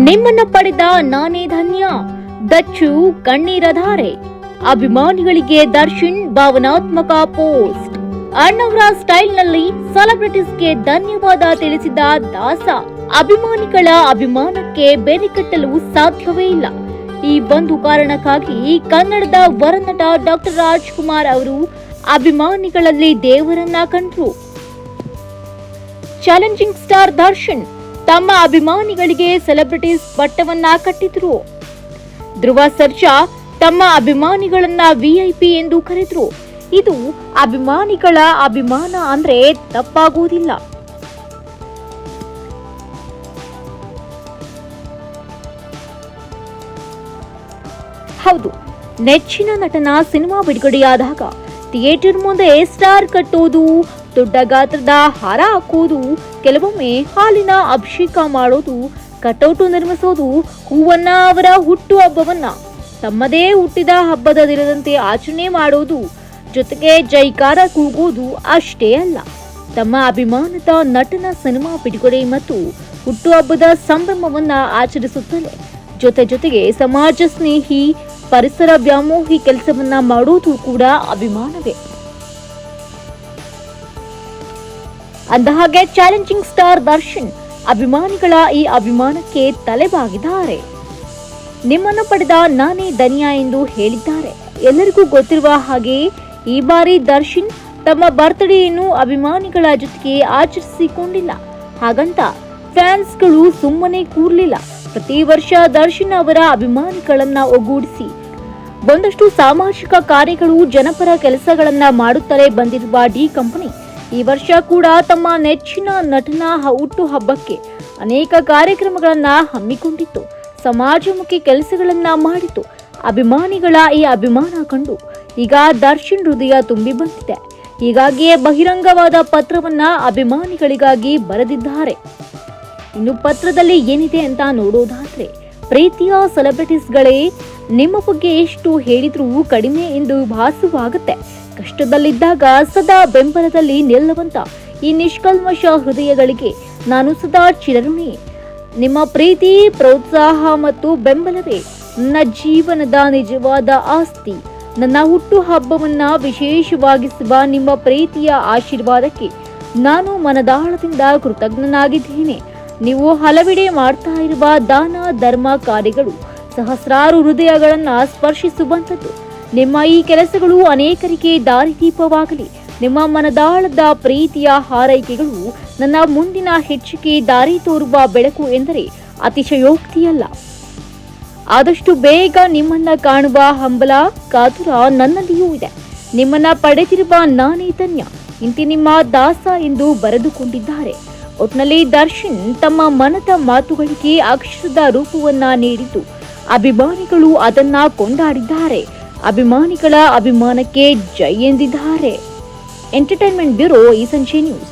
ನಿಮ್ಮನ್ನ ಪಡೆದ ನಾನೇ ಧನ್ಯ. ದಚ್ಚು ಕಣ್ಣೀರಧಾರೆ. ಅಭಿಮಾನಿಗಳಿಗೆ ದರ್ಶನ್ ಭಾವನಾತ್ಮಕ ಪೋಸ್ಟ್. ಅಣ್ಣವರ ಸ್ಟೈಲ್ನಲ್ಲಿ ಸೆಲೆಬ್ರಿಟೀಸ್ಗೆ ಧನ್ಯವಾದ ತಿಳಿಸಿದ ದಾಸ. ಅಭಿಮಾನಿಗಳ ಅಭಿಮಾನಕ್ಕೆ ಬೆಲೆ ಕಟ್ಟಲು ಸಾಧ್ಯವೇ ಇಲ್ಲ. ಈ ಒಂದು ಕಾರಣಕ್ಕಾಗಿ ಕನ್ನಡದ ವರನಟ ಡಾಕ್ಟರ್ ರಾಜ್ಕುಮಾರ್ ಅವರು ಅಭಿಮಾನಿಗಳಲ್ಲಿ ದೇವರನ್ನ ಕಂಡ್ರು. ಚಾಲೆಂಜಿಂಗ್ ಸ್ಟಾರ್ ದರ್ಶನ್ ತಮ್ಮ ಅಭಿಮಾನಿಗಳಿಗೆ ಸೆಲೆಬ್ರಿಟೀಸ್ ಪಟ್ಟವನ್ನ ಕಟ್ಟಿದ್ರು. ಧ್ರುವ ಸರ್ಜಾ ತಮ್ಮ ಅಭಿಮಾನಿಗಳನ್ನ ವಿಐಪಿ ಎಂದು ಕರೆದ್ರು. ಇದು ಅಭಿಮಾನಿಗಳ ಅಭಿಮಾನ ಅಂದ್ರೆ ತಪ್ಪಾಗುವುದಿಲ್ಲ. ಹೌದು, ನೆಚ್ಚಿನ ನಟನ ಸಿನಿಮಾ ಬಿಡುಗಡೆಯಾದಾಗ ಥಿಯೇಟರ್ ಮುಂದೆ ಸ್ಟಾರ್ ಕಟ್ಟೋದು, ದೊಡ್ಡ ಗಾತ್ರದ ಹಾರ ಹಾಕೋದು, ಕೆಲವೊಮ್ಮೆ ಹಾಲಿನ ಅಭಿಷೇಕ ಮಾಡೋದು, ಕಟೌಟು ನಿರ್ಮಿಸೋದು, ಹೂವನ್ನ ಅವರ ಹುಟ್ಟು ಹಬ್ಬವನ್ನ ತಮ್ಮದೇ ಹುಟ್ಟಿದ ಹಬ್ಬದ ದಿನದಂತೆ ಆಚರಣೆ ಮಾಡೋದು, ಜೊತೆಗೆ ಜೈಕಾರ ಕೂಗೋದು ಅಷ್ಟೇ ಅಲ್ಲ, ತಮ್ಮ ಅಭಿಮಾನದ ನಟನ ಸಿನಿಮಾ ಬಿಡುಗಡೆ ಮತ್ತು ಹುಟ್ಟುಹಬ್ಬದ ಸಂಭ್ರಮವನ್ನ ಆಚರಿಸುತ್ತಲೇ ಜೊತೆಗೆ ಸಮಾಜ ಸ್ನೇಹಿ, ಪರಿಸರ ವ್ಯಾಮೋಹಿ ಕೆಲಸವನ್ನ ಮಾಡೋದು ಕೂಡ ಅಭಿಮಾನವೇ. ಅಂದಹಾಗೆ ಚಾಲೆಂಜಿಂಗ್ ಸ್ಟಾರ್ ದರ್ಶನ್ ಅಭಿಮಾನಿಗಳ ಈ ಅಭಿಮಾನಕ್ಕೆ ತಲೆಬಾಗಿದ್ದಾರೆ. ನಿಮ್ಮನ್ನು ಪಡೆದ ನಾನೇ ಧನ್ಯ ಎಂದು ಹೇಳಿದ್ದಾರೆ. ಎಲ್ಲರಿಗೂ ಗೊತ್ತಿರುವ ಹಾಗೆ ಈ ಬಾರಿ ದರ್ಶನ್ ತಮ್ಮ ಬರ್ತ್ಡೇಯನ್ನು ಅಭಿಮಾನಿಗಳ ಜೊತೆಗೆ ಆಚರಿಸಿಕೊಂಡಿಲ್ಲ. ಹಾಗಂತ ಫ್ಯಾನ್ಸ್ಗಳು ಸುಮ್ಮನೆ ಕೂರ್ಲಿಲ್ಲ. ಪ್ರತಿ ವರ್ಷ ದರ್ಶನ್ ಅವರ ಅಭಿಮಾನಿಗಳನ್ನ ಒಗ್ಗೂಡಿಸಿ ಒಂದಷ್ಟು ಸಾಮಾಜಿಕ ಕಾರ್ಯಗಳು, ಜನಪರ ಕೆಲಸಗಳನ್ನ ಮಾಡುತ್ತಲೇ ಬಂದಿರುವ ಡಿ ಕಂಪನಿ ಈ ವರ್ಷ ಕೂಡ ತಮ್ಮ ನೆಚ್ಚಿನ ನಟನ ಹುಟ್ಟು ಹಬ್ಬಕ್ಕೆ ಅನೇಕ ಕಾರ್ಯಕ್ರಮಗಳನ್ನ ಹಮ್ಮಿಕೊಂಡಿತ್ತು. ಸಮಾಜಮುಖಿ ಕೆಲಸಗಳನ್ನ ಮಾಡಿತು. ಅಭಿಮಾನಿಗಳ ಈ ಅಭಿಮಾನ ಕಂಡು ಈಗ ದರ್ಶನ್ ಹೃದಯ ತುಂಬಿ ಬಂದಿದೆ. ಹೀಗಾಗಿಯೇ ಬಹಿರಂಗವಾದ ಪತ್ರವನ್ನ ಅಭಿಮಾನಿಗಳಿಗಾಗಿ ಬರೆದಿದ್ದಾರೆ. ಇನ್ನು ಪತ್ರದಲ್ಲಿ ಏನಿದೆ ಅಂತ ನೋಡೋದಾದ್ರೆ, ಪ್ರೀತಿಯ ಸೆಲೆಬ್ರಿಟೀಸ್ಗಳೇ, ನಿಮ್ಮ ಬಗ್ಗೆ ಎಷ್ಟು ಹೇಳಿದ್ರೂ ಕಡಿಮೆ ಎಂದು ಭಾಸವಾಗುತ್ತೆ. ಕಷ್ಟದಲ್ಲಿದ್ದಾಗ ಸದಾ ಬೆಂಬಲದಲ್ಲಿ ನಿಲ್ಲುವಂತ ಈ ನಿಷ್ಕಲ್ಮಶ ಹೃದಯಗಳಿಗೆ ನಾನು ಸದಾ ಚಿರಋಣಿ. ನಿಮ್ಮ ಪ್ರೀತಿ, ಪ್ರೋತ್ಸಾಹ ಮತ್ತು ಬೆಂಬಲವೇ ನನ್ನ ಜೀವನದ ನಿಜವಾದ ಆಸ್ತಿ. ನನ್ನ ಹುಟ್ಟು ಹಬ್ಬವನ್ನ ವಿಶೇಷವಾಗಿಸುವ ನಿಮ್ಮ ಪ್ರೀತಿಯ ಆಶೀರ್ವಾದಕ್ಕೆ ನಾನು ಮನದಾಳದಿಂದ ಕೃತಜ್ಞನಾಗಿದ್ದೇನೆ. ನೀವು ಹಲವೆಡೆ ಮಾಡ್ತಾ ಇರುವ ದಾನ ಧರ್ಮ ಕಾರ್ಯಗಳು ಸಹಸ್ರಾರು ಹೃದಯಗಳನ್ನ ಸ್ಪರ್ಶಿಸುವಂಥದ್ದು. ನಿಮ್ಮ ಈ ಕೆಲಸಗಳು ಅನೇಕರಿಗೆ ದಾರಿದೀಪವಾಗಲಿ. ನಿಮ್ಮ ಮನದಾಳದ ಪ್ರೀತಿಯ ಹಾರೈಕೆಗಳು ನನ್ನ ಮುಂದಿನ ಹೆಚ್ಚಿಗೆ ದಾರಿ ತೋರುವ ಬೆಳಕು ಎಂದರೆ ಅತಿಶಯೋಕ್ತಿಯಲ್ಲ. ಆದಷ್ಟು ಬೇಗ ನಿಮ್ಮನ್ನ ಕಾಣುವ ಹಂಬಲ, ಕಾತುರ ನನ್ನಲ್ಲಿಯೂ ಇದೆ. ನಿಮ್ಮನ್ನ ಪಡೆದಿರುವ ನಾನೇ ಧನ್ಯ. ಇಂತಿ ನಿಮ್ಮ ದಾಸ ಎಂದು ಬರೆದುಕೊಂಡಿದ್ದಾರೆ. ಒಟ್ನಲ್ಲಿ ದರ್ಶನ್ ತಮ್ಮ ಮನದ ಮಾತುಗಳಿಗೆ ಅಕ್ಷರದ ರೂಪವನ್ನ ನೀಡಿದ್ದು ಅಭಿಮಾನಿಗಳು ಅದನ್ನ ಕೊಂಡಾಡಿದ್ದಾರೆ. ಅಭಿಮಾನಿಗಳ ಅಭಿಮಾನಕ್ಕೆ ಜೈ ಎಂದಿದ್ದಾರೆ. ಎಂಟರ್ಟೈನ್ಮೆಂಟ್ ಬ್ಯೂರೋ, ಈ ಸಂಚೆ ನ್ಯೂಸ್.